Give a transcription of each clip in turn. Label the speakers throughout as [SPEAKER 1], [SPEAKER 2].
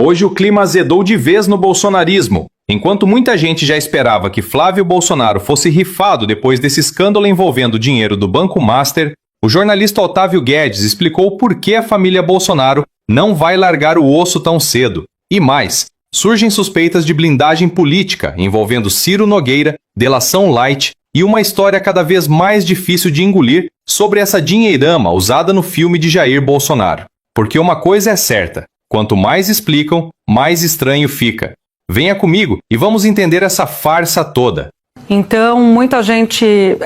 [SPEAKER 1] Hoje o clima azedou de vez no bolsonarismo. Enquanto muita gente já esperava que Flávio Bolsonaro fosse rifado depois desse escândalo envolvendo o dinheiro do Banco Master, o jornalista Otávio Guedes explicou por que a família Bolsonaro não vai largar o osso tão cedo. E mais, surgem suspeitas de blindagem política envolvendo Ciro Nogueira, delação light e uma história cada vez mais difícil de engolir sobre essa dinheirama usada no filme de Jair Bolsonaro. Porque uma coisa é certa, quanto mais explicam, mais estranho fica. Venha comigo e vamos entender essa farsa toda.
[SPEAKER 2] Então, muita gente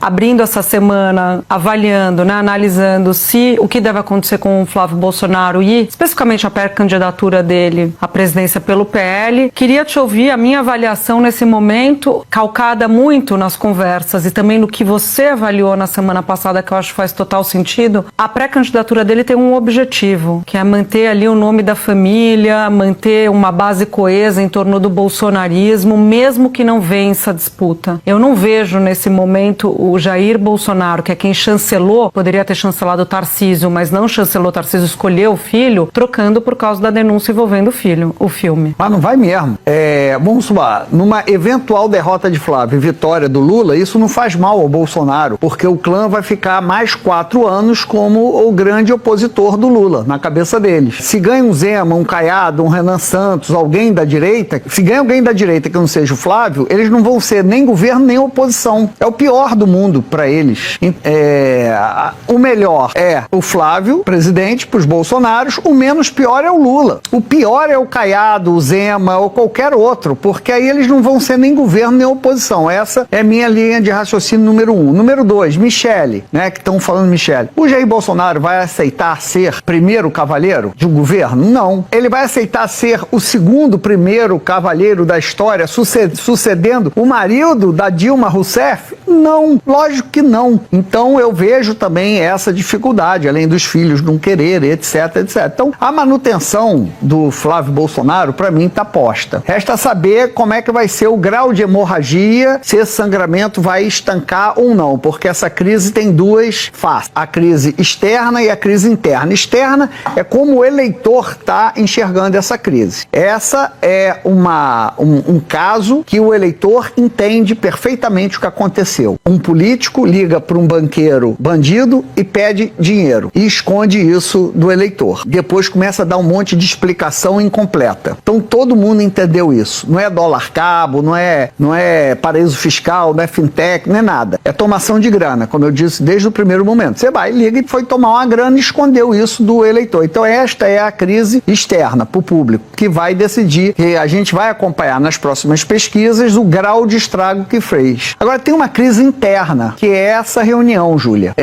[SPEAKER 2] abrindo essa semana, avaliando, analisando o que deve acontecer com o Flávio Bolsonaro e especificamente a pré-candidatura dele à presidência pelo PL. Queria te ouvir a minha avaliação nesse momento, calcada muito nas conversas e também no que você avaliou na semana passada, que eu acho que faz total sentido. A pré-candidatura dele tem um objetivo, que é manter ali o nome da família, manter uma base coesa em torno do bolsonarismo, mesmo que não vença disputa. Eu não vejo nesse momento o Jair Bolsonaro, que é quem chancelou, poderia ter chancelado o Tarcísio, mas não chancelou o Tarcísio, escolheu o filho, trocando por causa da denúncia envolvendo o filme.
[SPEAKER 3] Mas não vai mesmo. Vamos supor, numa eventual derrota de Flávio e vitória do Lula, isso não faz mal ao Bolsonaro, porque o clã vai ficar mais 4 anos como o grande opositor do Lula, na cabeça deles. Se ganha um Zema, um Caiado, um Renan Santos, alguém da direita, se ganha alguém da direita que não seja o Flávio, eles não vão ser nem governo nem oposição. É o pior do mundo para eles. O melhor é o Flávio, presidente, para os Bolsonaros. O menos pior é o Lula. O pior é o Caiado, o Zema ou qualquer outro, porque aí eles não vão ser nem governo nem oposição. Essa é minha linha de raciocínio número 1. Número 2, Michele, que estão falando Michele. O Jair Bolsonaro vai aceitar ser primeiro cavalheiro de um governo? Não. Ele vai aceitar ser o segundo primeiro cavalheiro da história, sucedendo o marido da Dilma Rousseff? Não, lógico que não. Então eu vejo também essa dificuldade, além dos filhos não quererem, etc, etc. Então a manutenção do Flávio Bolsonaro, para mim, está posta. Resta saber como é que vai ser o grau de hemorragia, se esse sangramento vai estancar ou não, porque essa crise tem duas faces. A crise externa e a crise interna. Externa é como o eleitor está enxergando essa crise. Essa é um caso que o eleitor entende perfeitamente o que aconteceu. Um político liga para um banqueiro bandido e pede dinheiro e esconde isso do eleitor. Depois começa a dar um monte de explicação incompleta. Então todo mundo entendeu isso. Não é dólar cabo, não é paraíso fiscal, não é fintech, não é nada. É tomação de grana, como eu disse desde o primeiro momento. Você vai, liga e foi tomar uma grana e escondeu isso do eleitor. Então esta é a crise externa para o público, que vai decidir, que a gente vai acompanhar nas próximas pesquisas o grau de estrago que fez. Agora tem uma crise interna, que é essa reunião, Júlia.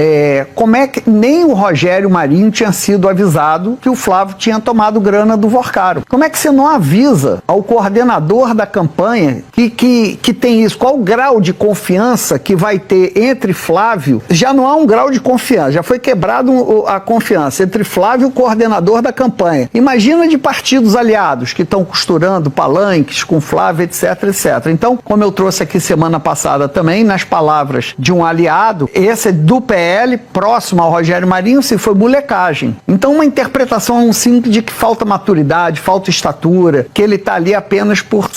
[SPEAKER 3] Como é que nem o Rogério Marinho tinha sido avisado que o Flávio tinha tomado grana do Vorcaro? Como é que você não avisa ao coordenador da campanha que tem isso? Qual o grau de confiança que vai ter entre Flávio? Já não há um grau de confiança, já foi quebrado a confiança entre Flávio e o coordenador da campanha. Imagina de partidos aliados que estão costurando palanques com Flávio, etc, etc. Então, como eu trouxe aqui semana passada também, nas palavras de um aliado, esse do PL, próximo ao Rogério Marinho, se foi molecagem. Então, uma interpretação simples de que falta maturidade, falta estatura, que ele está ali apenas por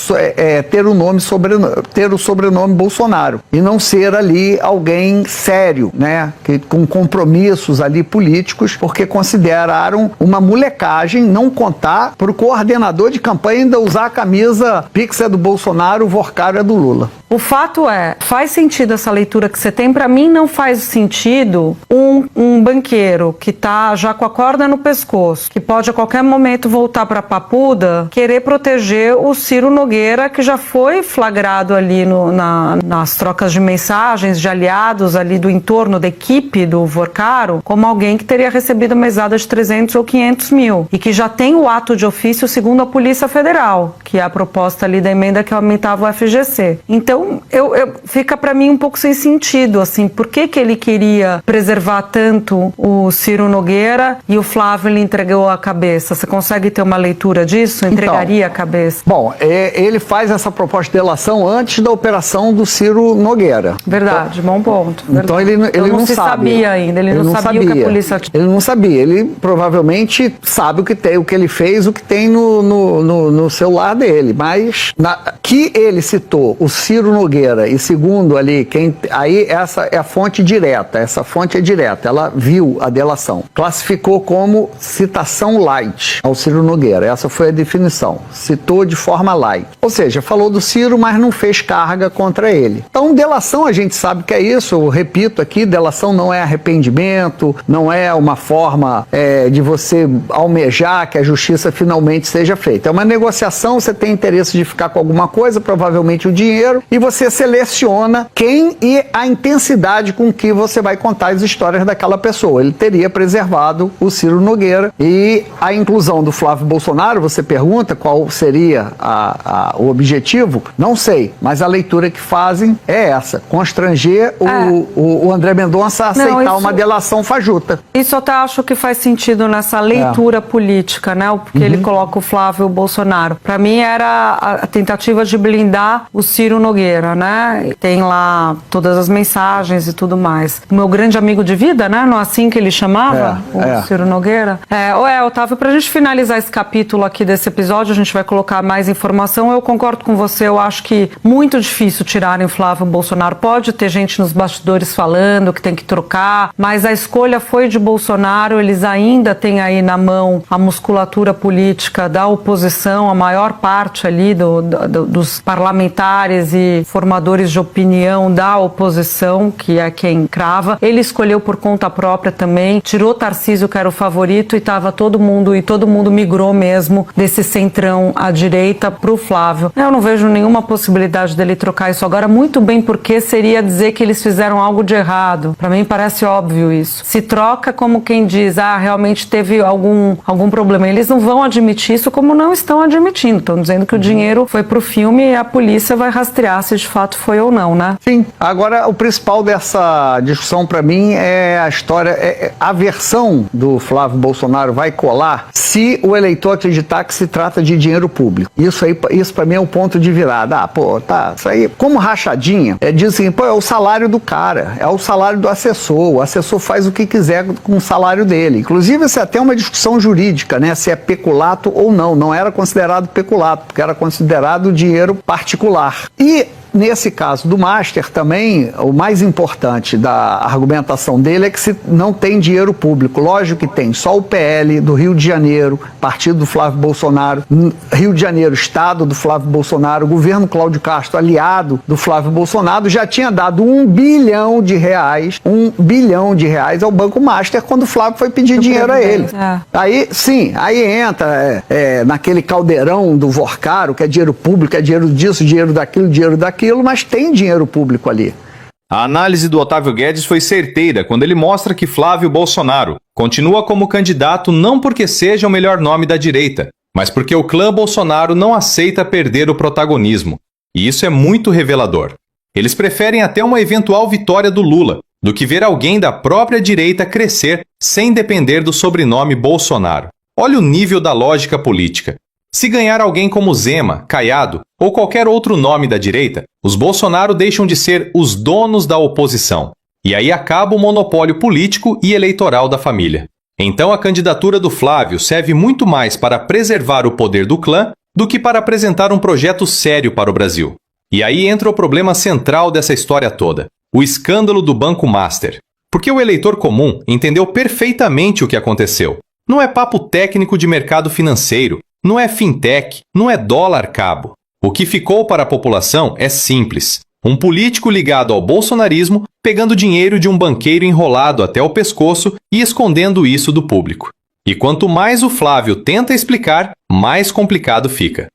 [SPEAKER 3] ter o sobrenome Bolsonaro e não ser ali alguém sério, com compromissos ali políticos, porque consideraram uma molecagem não contar para o coordenador de campanha ainda usar a camisa Pix é do Bolsonaro, o Vorcaro é do Lula.
[SPEAKER 2] O fato faz sentido essa leitura que você tem. Para mim não faz sentido um banqueiro que está já com a corda no pescoço, que pode a qualquer momento voltar para a papuda, querer proteger o Ciro Nogueira, que já foi flagrado ali nas trocas de mensagens de aliados ali do entorno da equipe do Vorcaro, como alguém que teria recebido mesada de 300 ou 500 mil e que já tem o ato de ofício segundo a Polícia Federal, que é a proposta ali da emenda que aumentava o FGC. Então, fica para mim um pouco sem sentido, assim, por que ele queria preservar tanto o Ciro Nogueira e o Flávio ele entregou a cabeça? Você consegue ter uma leitura disso? Entregaria a cabeça?
[SPEAKER 3] Bom, ele faz essa proposta de delação antes da operação do Ciro Nogueira.
[SPEAKER 2] Verdade, bom ponto.
[SPEAKER 3] Então
[SPEAKER 2] verdade.
[SPEAKER 3] ele não
[SPEAKER 2] se
[SPEAKER 3] sabe.
[SPEAKER 2] Sabia ainda, ele não sabia o que a polícia tinha.
[SPEAKER 3] Ele não sabia, ele provavelmente sabe o que tem, o que ele fez, o que tem no celular dele, mas que ele citou o Ciro Nogueira e segundo ali, aí essa é a fonte direta, essa fonte é direta, ela viu a delação, classificou como citação light ao Ciro Nogueira, essa foi a definição, citou de forma light, ou seja, falou do Ciro, mas não fez carga contra ele. Então, delação a gente sabe que é isso, eu repito aqui, delação não é arrependimento, não é uma forma de você almejar que a justiça finalmente seja feita. É uma negociação, você tem interesse de ficar com alguma coisa, provavelmente o dinheiro, e você seleciona quem e a intensidade com que você vai contar as histórias daquela pessoa. Ele teria preservado o Ciro Nogueira e a inclusão do Flávio Bolsonaro, você pergunta qual seria o objetivo? Não sei, mas a leitura que fazem é essa, constranger o André Mendonça a aceitar uma delação fajuta.
[SPEAKER 2] Isso eu até acho que faz sentido nessa leitura política, né? Porque ele coloca o Flávio Bolsonaro. Para mim era a tentativa de blindar o Ciro Nogueira, né? Tem lá todas as mensagens e tudo mais. O meu grande amigo de vida, né? Não é assim que ele chamava? O Ciro Nogueira. Otávio, pra gente finalizar esse capítulo aqui desse episódio, a gente vai colocar mais informação. Eu concordo com você, eu acho que muito difícil tirarem o Flávio Bolsonaro. Pode ter gente nos bastidores falando que tem que trocar, mas a escolha foi de Bolsonaro, eles ainda têm aí na mão a musculatura política da oposição, a maior parte ali dos parlamentares e formadores de opinião da oposição, que é quem crava. Ele escolheu por conta própria também, tirou Tarcísio, que era o favorito, e todo mundo migrou mesmo desse centrão à direita pro Flávio. Eu não vejo nenhuma possibilidade dele trocar isso agora, muito bem porque seria dizer que eles fizeram algo de errado. Para mim parece óbvio isso. Se troca como quem diz, realmente teve algum problema. Eles não vão admitir isso, como não estão admitindo. Estão dizendo que o dinheiro foi pro filme e a polícia vai rastrear se de fato foi ou não, né?
[SPEAKER 3] Sim. Agora, o principal dessa discussão para mim é a história, a versão do Flávio Bolsonaro vai colar se o eleitor acreditar que se trata de dinheiro público. Isso para mim é um ponto de virada. Isso aí, como rachadinha, diz assim, é o salário do cara, é o salário do assessor, o assessor faz o que quiser com o salário dele. Inclusive, isso é até uma discussão jurídica, né, se é peculato ou não era considerado peculato, porque era considerado dinheiro particular. E nesse caso do Master também, o mais importante da argumentação dele é que se não tem dinheiro público. Lógico que tem, só o PL do Rio de Janeiro, partido do Flávio Bolsonaro, Rio de Janeiro, estado do Flávio Bolsonaro, governo Cláudio Castro, aliado do Flávio Bolsonaro, já tinha dado R$1 bilhão ao Banco Master quando o Flávio foi pedir dinheiro a ele. Aí entra naquele caldeirão do Vorcaro, que é dinheiro público, é dinheiro disso, dinheiro daquilo, mas tem dinheiro público ali.
[SPEAKER 1] A análise do Otávio Guedes foi certeira quando ele mostra que Flávio Bolsonaro continua como candidato não porque seja o melhor nome da direita, mas porque o clã Bolsonaro não aceita perder o protagonismo. E isso é muito revelador. Eles preferem até uma eventual vitória do Lula do que ver alguém da própria direita crescer sem depender do sobrenome Bolsonaro. Olha o nível da lógica política. Se ganhar alguém como Zema, Caiado ou qualquer outro nome da direita, os Bolsonaro deixam de ser os donos da oposição. E aí acaba o monopólio político e eleitoral da família. Então a candidatura do Flávio serve muito mais para preservar o poder do clã do que para apresentar um projeto sério para o Brasil. E aí entra o problema central dessa história toda, o escândalo do Banco Master. Porque o eleitor comum entendeu perfeitamente o que aconteceu. Não é papo técnico de mercado financeiro, não é fintech, não é dólar cabo. O que ficou para a população é simples. Um político ligado ao bolsonarismo pegando dinheiro de um banqueiro enrolado até o pescoço e escondendo isso do público. E quanto mais o Flávio tenta explicar, mais complicado fica.